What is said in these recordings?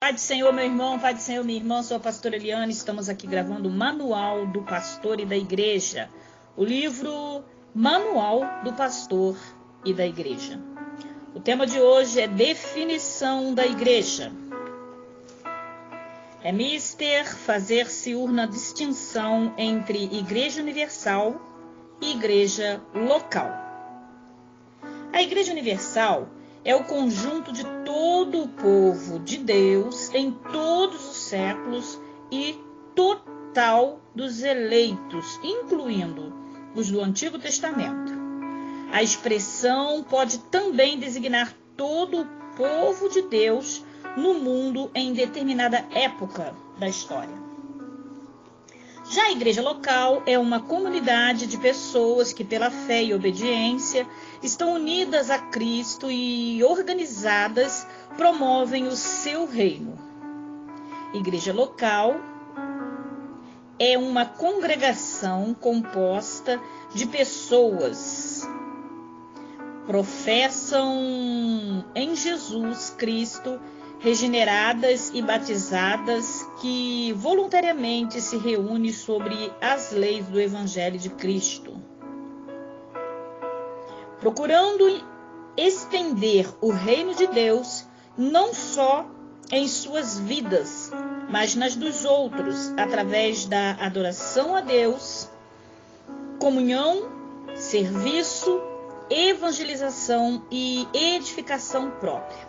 Pai do Senhor, meu irmão, Pai do Senhor, minha irmã, sou a pastora Eliane, estamos aqui gravando o Manual do Pastor e da Igreja, o livro Manual do Pastor e da Igreja. O tema de hoje é definição da igreja. É mister fazer-se urna distinção entre igreja universal e igreja local. A igreja universal é o conjunto de todo o povo de Deus em todos os séculos e total dos eleitos, incluindo os do Antigo Testamento. A expressão pode também designar todo o povo de Deus no mundo em determinada época da história. Já a igreja local é uma comunidade de pessoas que, pela fé e obediência, estão unidas a Cristo e organizadas promovem o seu reino. Igreja local é uma congregação composta de pessoas professam em Jesus Cristo, regeneradas e batizadas, que voluntariamente se reúne sobre as leis do Evangelho de Cristo, procurando estender o reino de Deus não só em suas vidas, mas nas dos outros, através da adoração a Deus, comunhão, serviço, evangelização e edificação própria.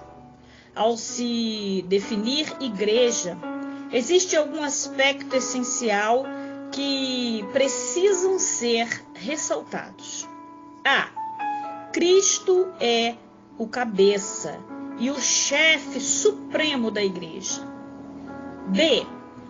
Ao se definir igreja, existe algum aspecto essencial que precisam ser ressaltados. A. Cristo é o cabeça e o chefe supremo da igreja. B.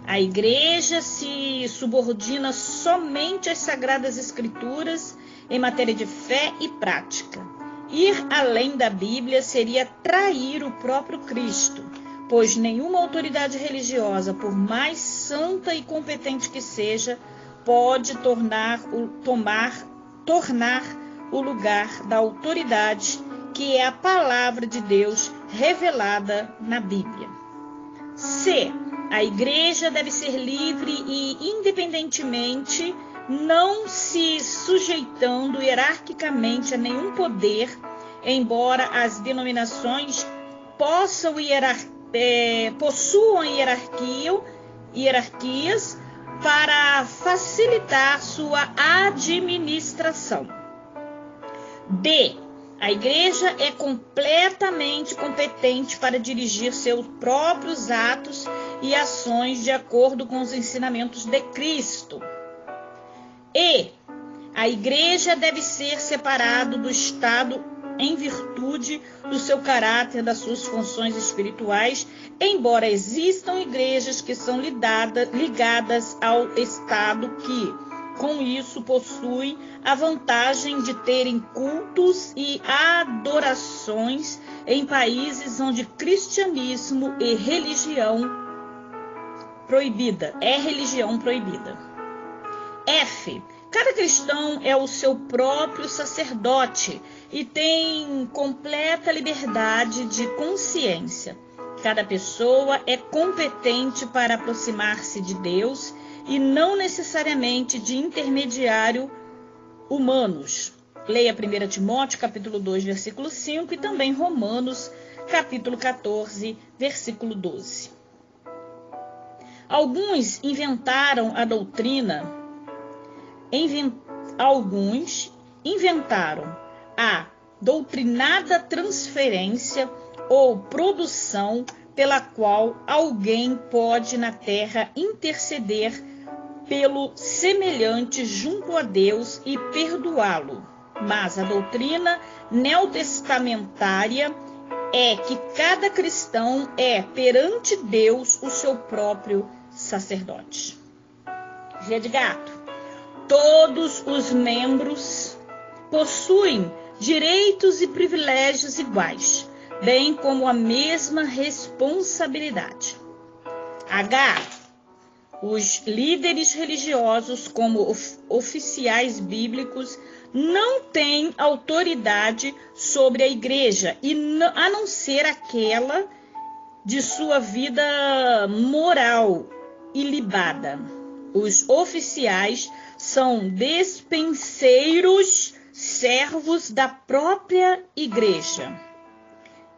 A igreja se subordina somente às Sagradas Escrituras em matéria de fé e prática. Ir além da Bíblia seria trair o próprio Cristo, pois nenhuma autoridade religiosa, por mais santa e competente que seja, pode tornar o lugar da autoridade, que é a palavra de Deus revelada na Bíblia. C. A igreja deve ser livre e independentemente, não se sujeitando hierarquicamente a nenhum poder, embora as denominações possuam hierarquias para facilitar sua administração. D. A igreja é completamente competente para dirigir seus próprios atos e ações de acordo com os ensinamentos de Cristo. E. A igreja deve ser separada do Estado em virtude do seu caráter, das suas funções espirituais, embora existam igrejas que são ligadas ao Estado que, com isso, possuem a vantagem de terem cultos e adorações em países onde cristianismo é religião proibida. F. Cada cristão é o seu próprio sacerdote e tem completa liberdade de consciência. Cada pessoa é competente para aproximar-se de Deus e não necessariamente de intermediário humanos. Leia 1 Timóteo, capítulo 2, versículo 5 e também Romanos, capítulo 14, versículo 12. Alguns inventaram a doutrina. Alguns inventaram a doutrinada transferência ou produção pela qual alguém pode na terra interceder pelo semelhante junto a Deus e perdoá-lo. Mas a doutrina neotestamentária é que cada cristão é perante Deus o seu próprio sacerdote. Via de gato. Todos os membros possuem direitos e privilégios iguais, bem como a mesma responsabilidade. H. Os líderes religiosos, como oficiais bíblicos, não têm autoridade sobre a igreja, a não ser aquela de sua vida moral ilibada. Os oficiais são despenseiros, servos da própria igreja.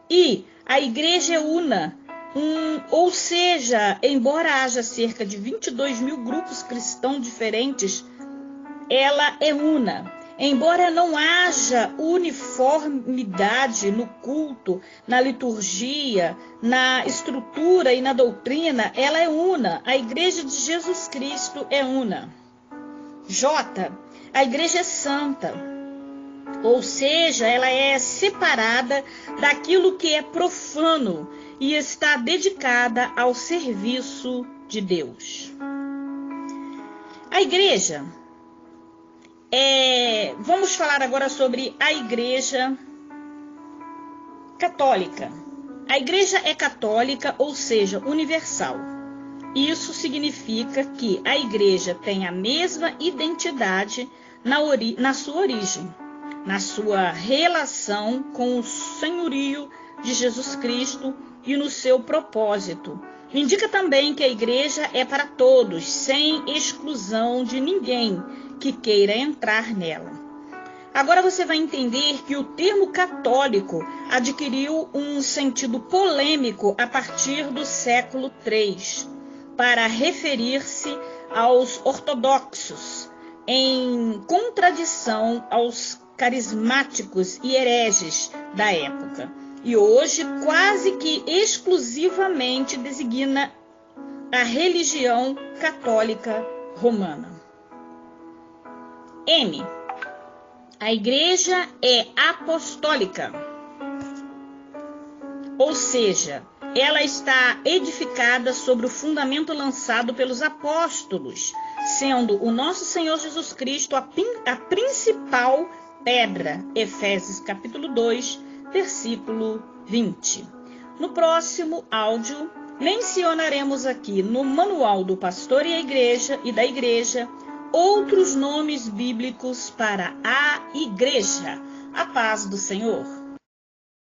E a igreja é una, ou seja, embora haja cerca de 22 mil grupos cristãos diferentes, ela é una. Embora não haja uniformidade no culto, na liturgia, na estrutura e na doutrina, ela é una. A igreja de Jesus Cristo é una. J. A igreja é santa. Ou seja, ela é separada daquilo que é profano e está dedicada ao serviço de Deus. A igreja vamos falar agora sobre a igreja católica. A igreja é católica, ou seja, universal. Isso significa que a igreja tem a mesma identidade na sua origem, na sua relação com o senhorio de Jesus Cristo e no seu propósito. Indica também que a igreja é para todos, sem exclusão de ninguém que queira entrar nela. Agora você vai entender que o termo católico adquiriu um sentido polêmico a partir do século III, para referir-se aos ortodoxos, em contradição aos carismáticos e hereges da época. E hoje quase que exclusivamente designa a religião católica romana. M. A igreja é apostólica, ou seja, ela está edificada sobre o fundamento lançado pelos apóstolos, sendo o nosso Senhor Jesus Cristo a principal pedra. Efésios capítulo 2, versículo 20. No próximo áudio, mencionaremos aqui no Manual do Pastor e da Igreja outros nomes bíblicos para a igreja. A paz do Senhor.